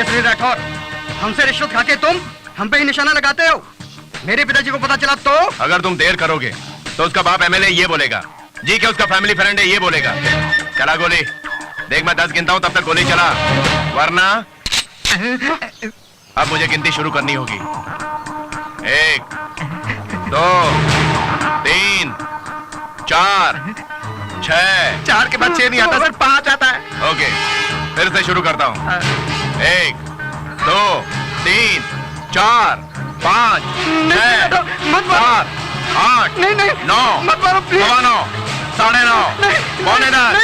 Shri Rathore, हमसे रिश्वत खाके तुम हम पे ही निशाना लगाते हो। मेरे पिताजी को पता चला तो? अगर तुम देर करोगे तो उसका बाप एमएलए ये बोलेगा, जी के उसका फैमिली फ्रेंड है ये बोलेगा। चला गोली, देख मैं 10 गिनता हूं तब तक गोली चला, वरना अब मुझे गिनती शुरू करनी होगी। 1 2 3 4 6। 4 के बाद 6 नहीं आता सर, 5 आता है। ओके, फिर से शुरू करता हूँ। 1 2 3 4 5 6 7 8 9 सवा 9 साढ़े 9 पौने 10।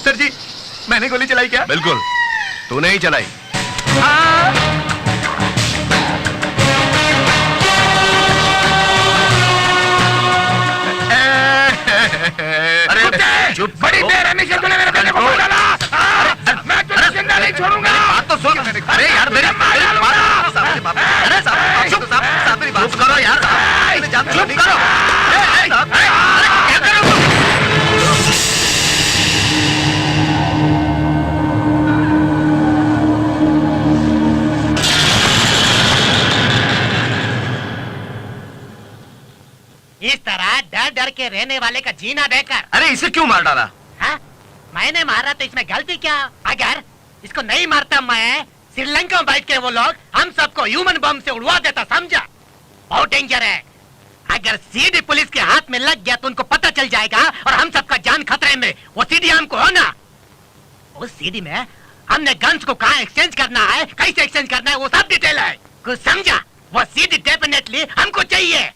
सर जी, मैंने गोली चलाई क्या? बिल्कुल, तूने ही चलाई। अरे चुप, बड़ी देर है, निकल तूने मेरे बेटे को मार डाला। मैं तुझे जिंदा नहीं छोड़ूंगा। बात तो सुन। अरे यार मेरी बात, अरे साहब चुप, साहब मेरी बात करो यार। चुप करो। क्या करो? इस तरह डर डर के रहने वाले का जीना देकर। अरे इसे क्यों मार डाला? हाँ? मैंने मारा तो इसमें गलती क्या? अगर इसको नहीं मारता मैं, श्रीलंका में बैठ के वो लोग हम सबको ह्यूमन बम से उड़वा देता, समझा? बहुत डेंजर है। अगर सीडी पुलिस के हाथ में लग गया तो उनको पता चल जाएगा और हम सबका जान खतरे में। वो सीडी हमको हो ना, उस सीडी में हमने गन्स को कहाँ एक्सचेंज करना है, कैसे एक्सचेंज करना है, वो सब डिटेल है। कुछ समझा? वो सीडी डेफिनेटली हमको चाहिए।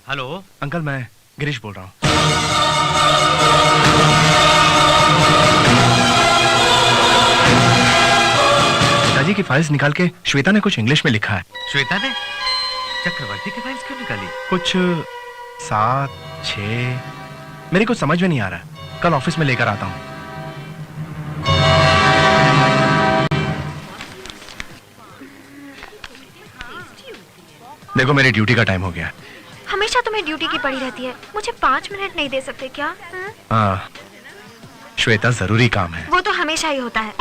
हेलो अंकल, मैं गिरीश बोल रहा हूँ। पिताजी की फाइल्स निकाल के श्वेता ने कुछ इंग्लिश में लिखा है। श्वेता ने चक्रवर्ती की फाइल्स क्यों निकाली? कुछ 7 6 मेरे को समझ में नहीं आ रहा। कल ऑफिस में लेकर आता हूँ। देखो मेरी ड्यूटी का टाइम हो गया। हमेशा तुम्हें ड्यूटी की पड़ी रहती है, मुझे 5 मिनट नहीं दे सकते क्या? श्वेता, जरूरी काम है। वो तो हमेशा ही होता है।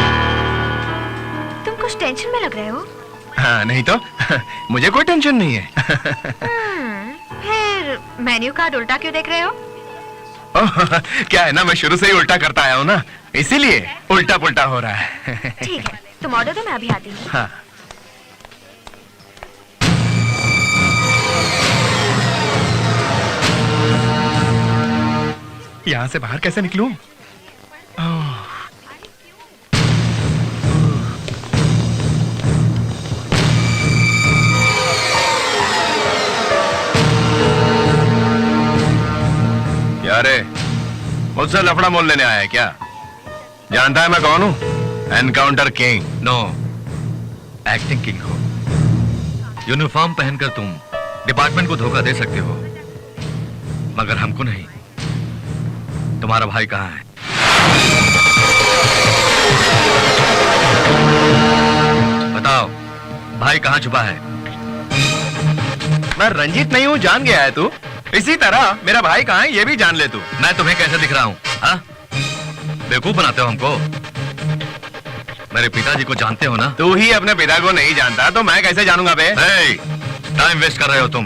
तुम कुछ टेंशन में लग रहे हो। हाँ, नहीं तो मुझे कोई टेंशन नहीं है। फिर मेन्यू कार्ड उल्टा क्यों देख रहे हो? क्या है ना, मैं शुरू से ही उल्टा करता आया हूँ ना, इसीलिए उल्टा पुल्टा हो रहा है। ठीक है, तुम ऑर्डर दो, मैं अभी आती हूँ। हाँ। यहाँ से बाहर कैसे निकलूं? यार मुझसे लफड़ा मोल लेने आया है क्या? जानता है मैं कौन हूँ? Encounter king. No, acting king हो। यूनिफॉर्म पहनकर तुम डिपार्टमेंट को धोखा दे सकते हो, मगर हमको नहीं। तुम्हारा भाई कहाँ है? बताओ, भाई कहाँ छुपा है? मैं रंजीत नहीं हूँ, जान गया है तू। इसी तरह मेरा भाई कहाँ है ये भी जान ले तू। मैं तुम्हें कैसे दिख रहा हूँ? हाँ? बेवकूफ बनाते हो हमको। मेरे पिताजी को जानते हो ना? तू ही अपने पिता को नहीं जानता तो मैं कैसे जानूंगा बे? टाइम वेस्ट कर रहे हो तुम।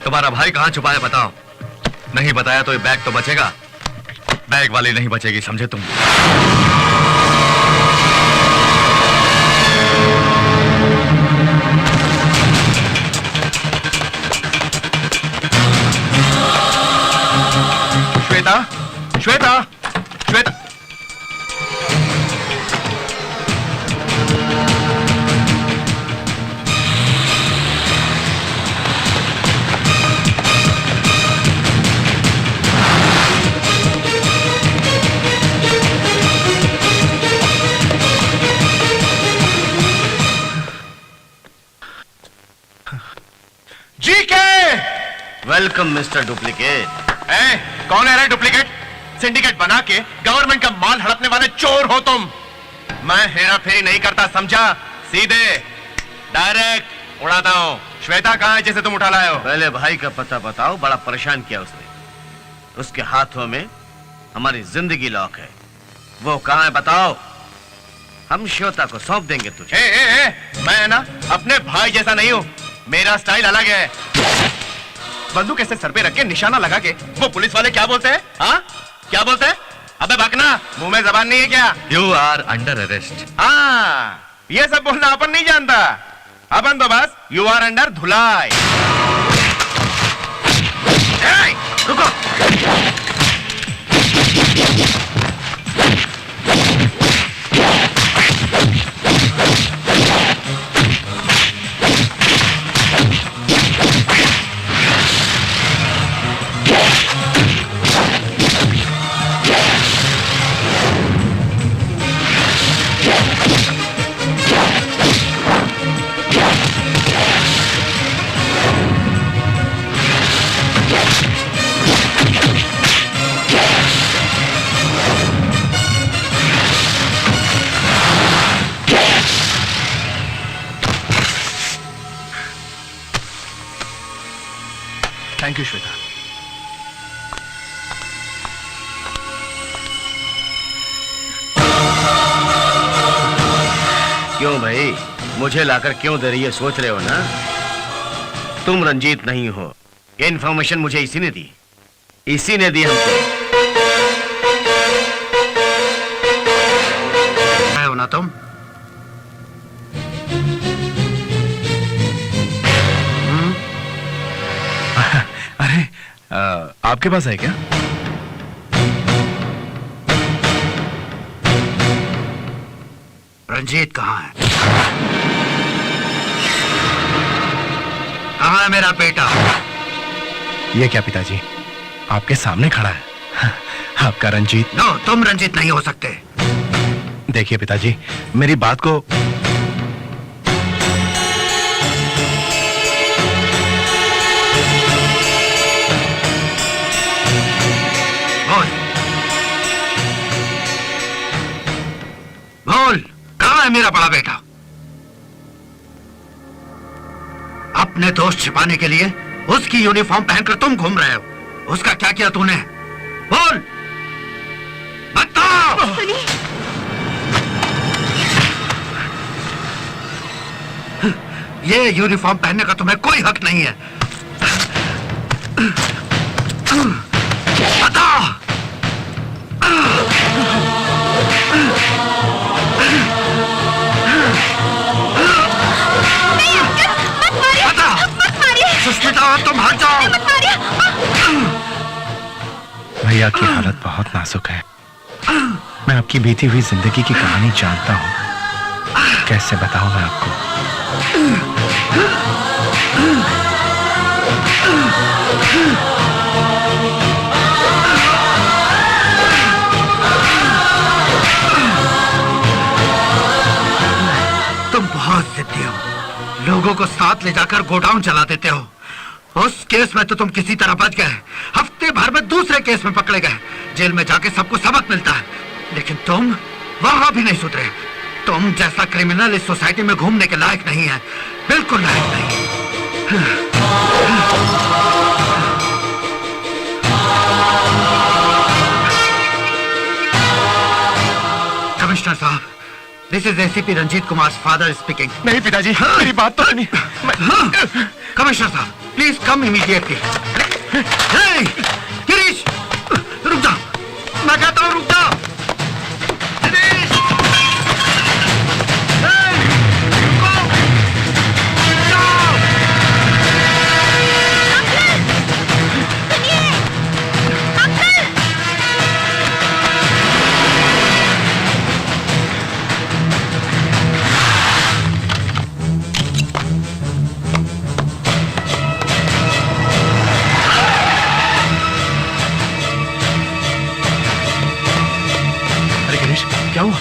तुम्हारा भाई कहाँ छुपा है बताओ। नहीं बताया तो ये बैग तो बचेगा, बैग वाली नहीं बचेगी, समझे तुम? Shweta, Shweta, Shweta. Welcome mister duplicate. कौन है रे डुप्लीकेट? सिंडिकेट बना के गवर्नमेंट का माल हड़पने वाले चोर हो तुम। मैं हेरा फेरी नहीं करता, समझा? सीधे डायरेक्ट उड़ाता हूँ। श्वेता कहाँ है जिसे तुम उठा लाए हो? पहले भाई का पता बताओ। बड़ा परेशान किया उसने। उसके हाथों में हमारी जिंदगी लॉक है। वो कहाँ है बताओ, हम श्वेता को सौंप देंगे तुझे। मैं ना अपने भाई जैसा नहीं हूँ, मेरा स्टाइल अलग है। बंदूक ऐसे सर पे रख के निशाना लगा के वो पुलिस वाले क्या बोलते हैं? हाँ, क्या बोलते हैं? अबे बकना, मुंह में जबान नहीं है क्या? You are under arrest. हाँ, ये सब बोलना अपन नहीं जानता। अपन तो बस यू आर अंडर धुलाई। रुको। Thank you Shweta. क्यों भाई, मुझे लाकर क्यों दे रही है सोच रहे हो ना? तुम रंजीत नहीं हो। ये इन्फॉर्मेशन मुझे इसी ने दी, इसी ने दी हमको। है हो ना तुम? अरे आपके पास है क्या? रंजीत कहाँ है? कहाँ है मेरा बेटा? ये क्या पिताजी, आपके सामने खड़ा है आपका रंजीत। नो, तुम रंजीत नहीं हो सकते। देखिए पिताजी, मेरी बात को बोल, कहाँ है मेरा बड़ा बेटा? अपने दोस्त छिपाने के लिए उसकी यूनिफॉर्म पहनकर तुम घूम रहे हो। उसका क्या किया तूने? बोल, बताओ। ये यूनिफॉर्म पहनने का तुम्हें कोई हक नहीं है। बताओ। सुष्मिता तुम हट जाओ। भैया की हालत बहुत नाजुक है। मैं आपकी बीती हुई जिंदगी की कहानी जानता हूँ। कैसे बताऊं मैं आपको? तुम बहुत जिद्दी हो, लोगों को साथ ले जाकर गोडाउन चला देते हो। उस केस में तो तुम किसी तरह बच गए, हफ्ते भर में दूसरे केस में पकड़े गए, जेल में जाके सबको सबक मिलता है। लेकिन तुम वहां भी नहीं सुधरे। तुम जैसा क्रिमिनल इस सोसाइटी में घूमने के लायक नहीं है, बिल्कुल लायक नहीं। कमिश्नर साहब, this is ACP Ranjit Kumar father speaking. नहीं पिताजी, मेरी बात तो सुनिए। कमिश्नर साहब, प्लीज कम इमीडिएटली। गिरीश, रुक जाओ, मैं कहता हूँ रुक जाओ। गिरीश, रुको, जाओ। क्या हुआ?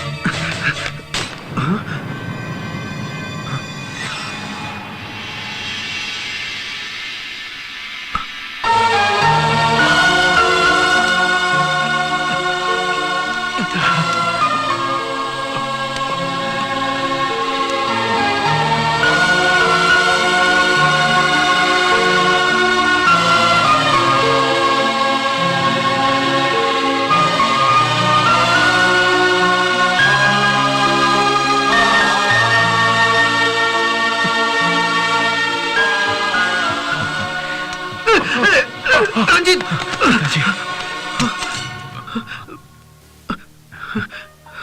रंजीत,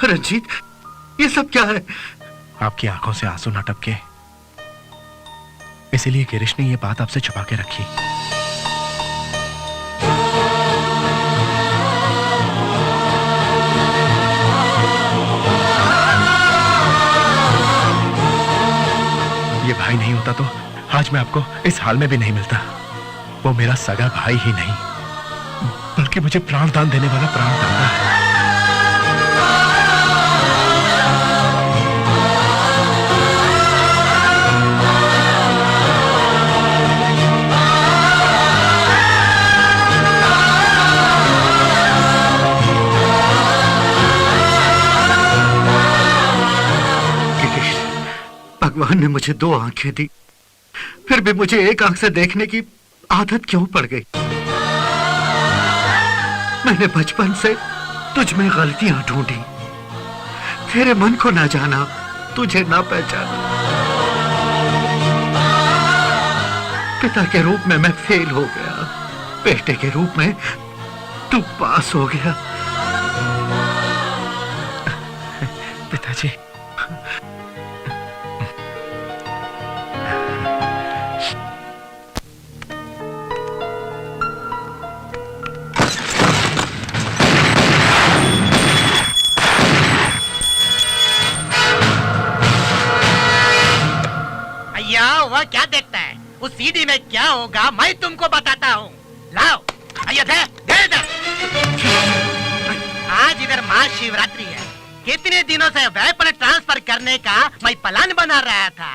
रंजीत, ये सब क्या है? आपकी आंखों से आंसू न टपके, इसीलिए गिरीश ने ये बात आपसे छुपा के रखी। ये भाई नहीं होता तो आज मैं आपको इस हाल में भी नहीं मिलता। वो मेरा सगा भाई ही नहीं, बल्कि मुझे प्राणदान देने वाला प्राणदाता है। भगवान ने मुझे 2 आंखें दी, फिर भी मुझे एक आंख से देखने की आदत क्यों पड़ गई? मैंने बचपन से तुझ में गलतियां ढूंढी, तेरे मन को ना जाना, तुझे ना पहचाना। पिता के रूप में मैं फेल हो गया, बेटे के रूप में तू पास हो गया। पिताजी, वह क्या देखता है? उस सीडी में क्या होगा मैं तुमको बताता हूँ। लाओ, आइए दे दे। आज इधर महाशिवरात्रि है। कितने दिनों से वेपन ट्रांसफर करने का मैं प्लान बना रहा था।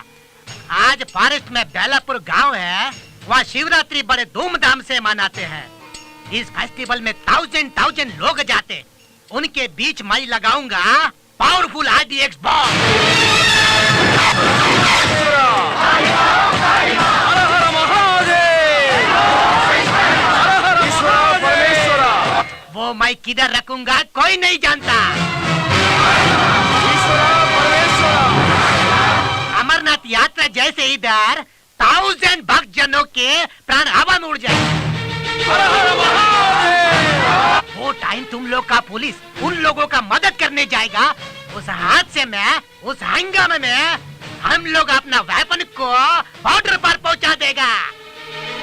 आज फॉरेस्ट में बेलापुर गांव है, वहाँ शिवरात्रि बड़े धूमधाम से मनाते हैं। इस फेस्टिवल में 1000 लोग जाते, उनके बीच मैं लगाऊंगा पावरफुल RDX बॉम्ब। वो मैं किधर रखूंगा कोई नहीं जानता। अमरनाथ यात्रा जैसे इधर 1000 भक्त जनों के प्राण हवा में उड़ जाए। वो टाइम तुम लोग का पुलिस उन लोगों का मदद करने जाएगा, उस हादसे में, उस हंगामे में हम लोग अपना वेपन को बॉर्डर पर पहुंचा देगा।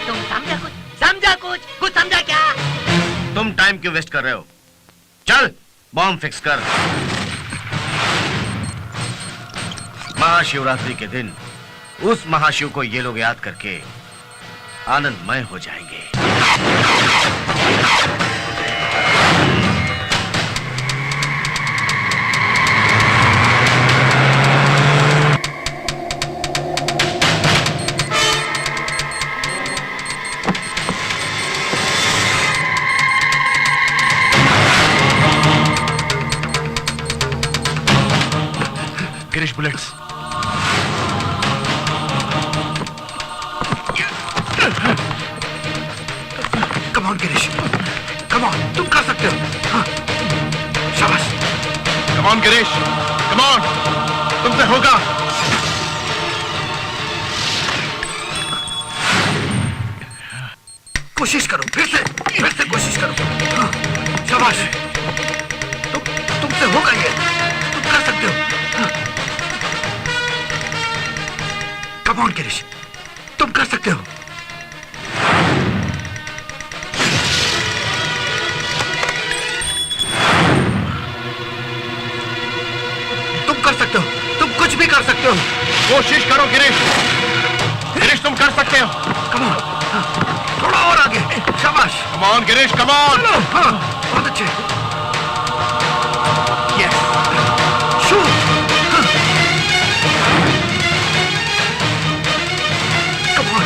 तुम समझा कुछ? कुछ समझा क्या? तुम टाइम क्यों वेस्ट कर रहे हो? चल बॉम्ब फिक्स कर। महाशिवरात्रि के दिन उस महाशिव को ये लोग याद करके आनंदमय हो जाएंगे। Girish, bullets. Come on Girish, come on, तुम कर सकते हो। हाँ, शाबाश। Come on Girish, come on, तुमसे होगा। कोशिश करो, फिर से कोशिश करो। हाँ, शाबाश। तुमसे होगा ये, तुम कर सकते हो। कम ऑन गिरीश, तुम कर सकते हो। तुम कर सकते हो, तुम कुछ भी कर सकते हो। कोशिश करो गिरीश, गिरीश तुम कर सकते हो। कम ऑन, थोड़ा और आगे, शाबाश। Come on Girish, come on. हाँ, बहुत अच्छे। Yes, shoot. Come on.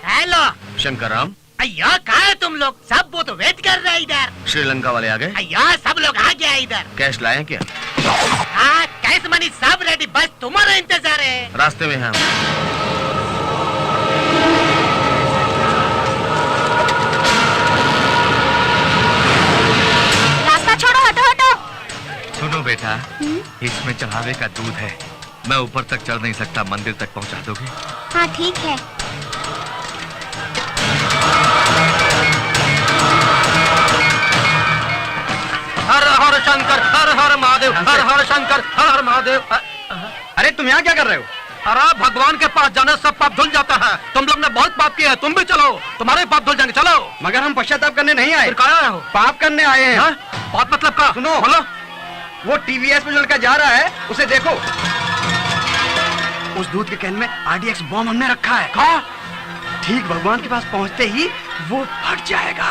Hello Shankar Ram, अय्या, कहाँ है तुम लोग? सब वो तो वेट कर रहे हैं इधर। श्रीलंका वाले आ गए? अय्या, सब लोग आ गया इधर। कैश लाए क्या? हाँ, कैश मनी सब रेडी, बस तुम्हारा इंतजार है। रास्ते में हैं हम। रास्ता छोड़ो, हटो हटो। सुनो बेटा, इसमें चढ़ावे का दूध है। मैं ऊपर तक चढ़ नहीं सकता, मंदिर तक पहुंचा दोगे? हाँ ठीक है। हर हर शंकर, हर हर महादेव, हर हर शंकर, हर हर महादेव। अरे तुम यहाँ क्या कर रहे हो? अरे भगवान के पास जाने से सब पाप धुल जाता है। तुम लोग ने बहुत पाप किया है, तुम भी चलो, तुम्हारे पाप धुल जाएंगे। चलो। मगर हम पश्चाताप करने नहीं आए, फिर कहाँ आए हो? पाप करने आए हैं। हाँ? पाप मतलब का? सुनो, बोलो। वो टीवीएस पे जो लड़का जा रहा है, उसे देखो। उस दूध के कैन में आरडीएक्स बॉम्ब हमने रखा है। कहाँ? ठीक भगवान के पास पहुंचते ही वो फट जाएगा।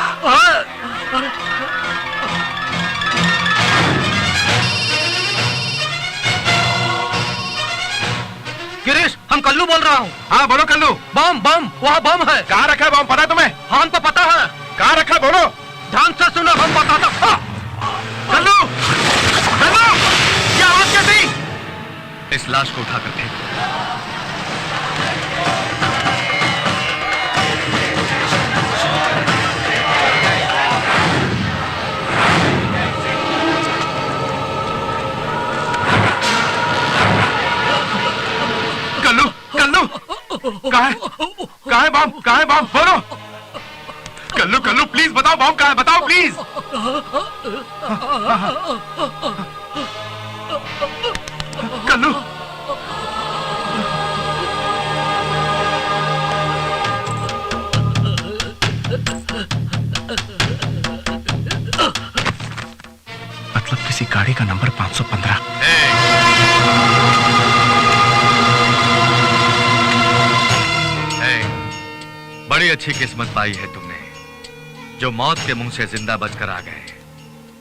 गिरीश, हम कल्लू बोल रहा हूँ। हाँ बोलो कल्लू। बम बम, वहाँ बम है। कहाँ रखा है बम, पता है तुम्हें? हाँ, हमको पता है। कहाँ रखा है बोलो। ध्यान से सुनो, हम बताता। कल्लू, कल्लू, क्या आवाज कैसी? इस लाश को उठाकर फेंको। कल्लू, कल्लू, कहाँ है बम, कहाँ है बम, बोलो। कल्लू, कल्लू प्लीज बताओ बम कहाँ है, बताओ प्लीज। कल्लू, मतलब किसी गाड़ी का नंबर 515। बड़ी अच्छी किस्मत पाई है तुमने, जो मौत के मुंह से जिंदा बचकर आ गए।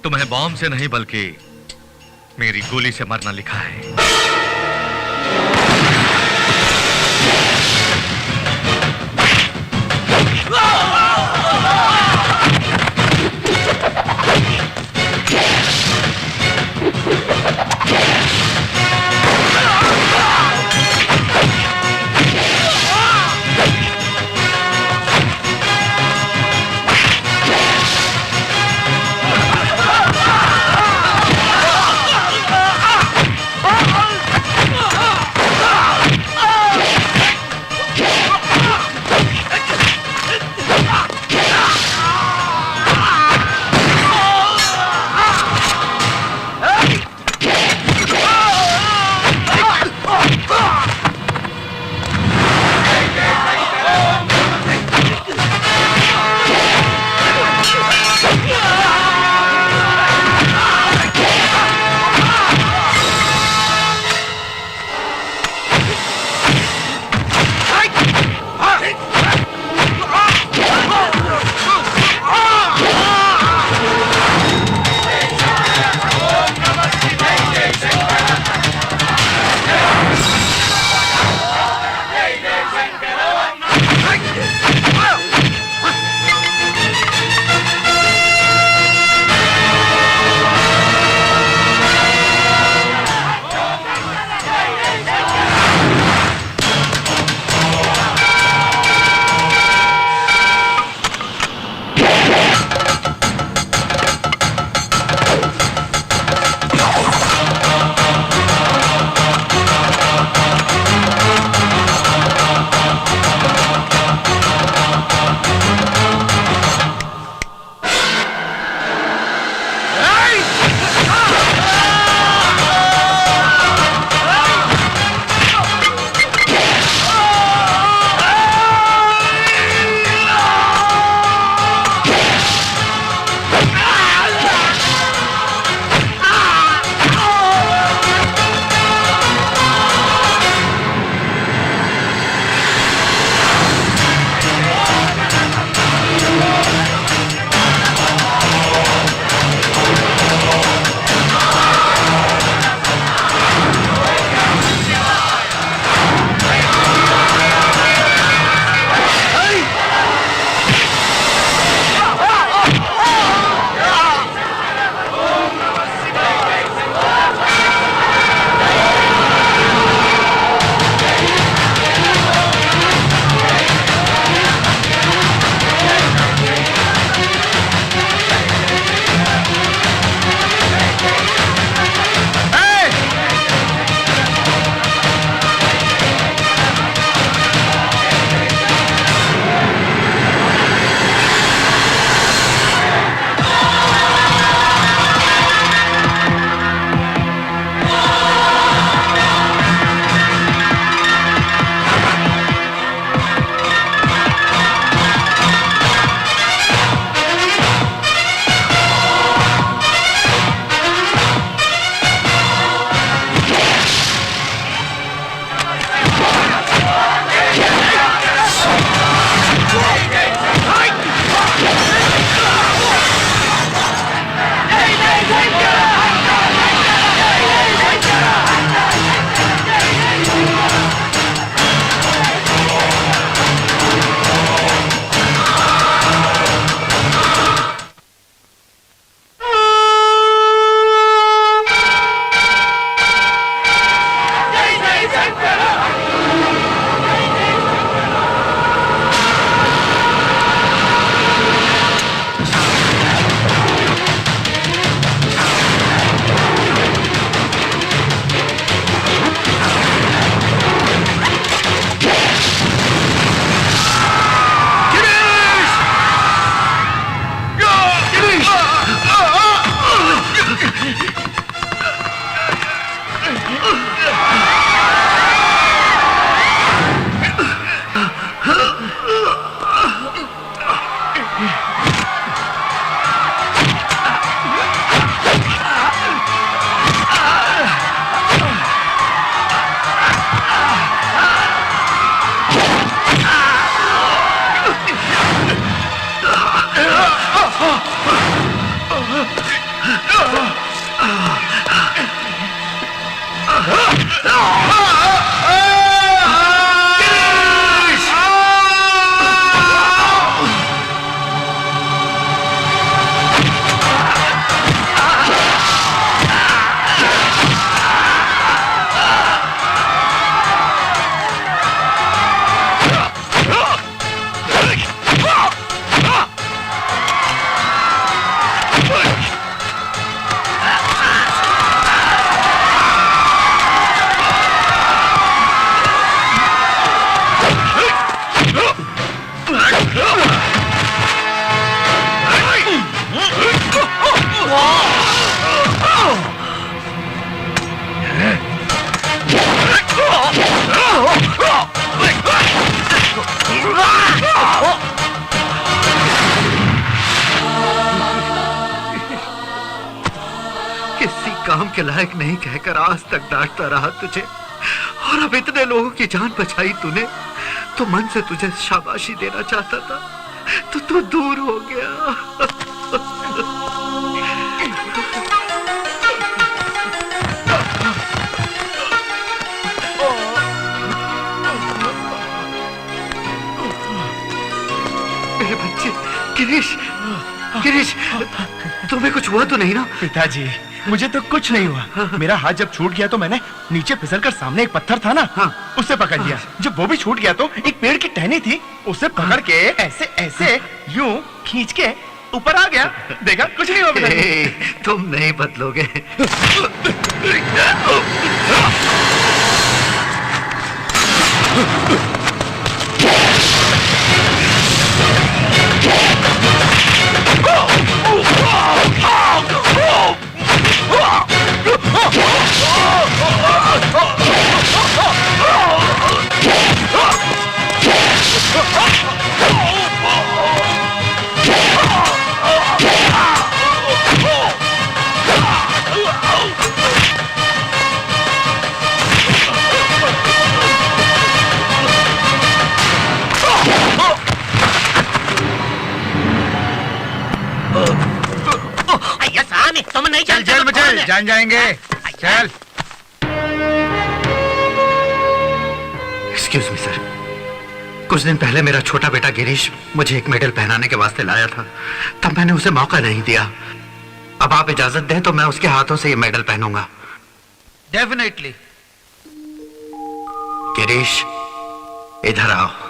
तुम्हें बॉम्ब से नहीं बल्कि मेरी गोली से मरना लिखा है। किसी काम के लायक नहीं कहकर आज तक डांटता रहा तुझे, और अब इतने लोगों की जान बचाई तूने, तो मन से तुझे शाबाशी देना चाहता था, तो तू दूर हो गया। मेरे बच्चे, गिरीश, गिरीश, तुम्हें कुछ हुआ तो नहीं ना? पिताजी, मुझे तो कुछ नहीं हुआ। मेरा हाथ जब छूट गया तो मैंने नीचे फिसलकर सामने एक पत्थर था ना, उससे पकड़ लिया। जब वो भी छूट गया तो एक पेड़ की टहनी थी, उसे पकड़ के ऐसे ऐसे यूं खींच के ऊपर आ गया। देखा, कुछ नहीं हुआ पिताजी। तुम नहीं बदलोगे। तुम नहीं चल जेल में चल, जान जाएंगे। चल। एक्सक्यूज मी सर, कुछ दिन पहले मेरा छोटा बेटा गिरीश मुझे एक मेडल पहनाने के वास्ते लाया था, तब मैंने उसे मौका नहीं दिया। अब आप इजाजत दें तो मैं उसके हाथों से ये मेडल पहनूंगा। डेफिनेटली। गिरीश, इधर आओ।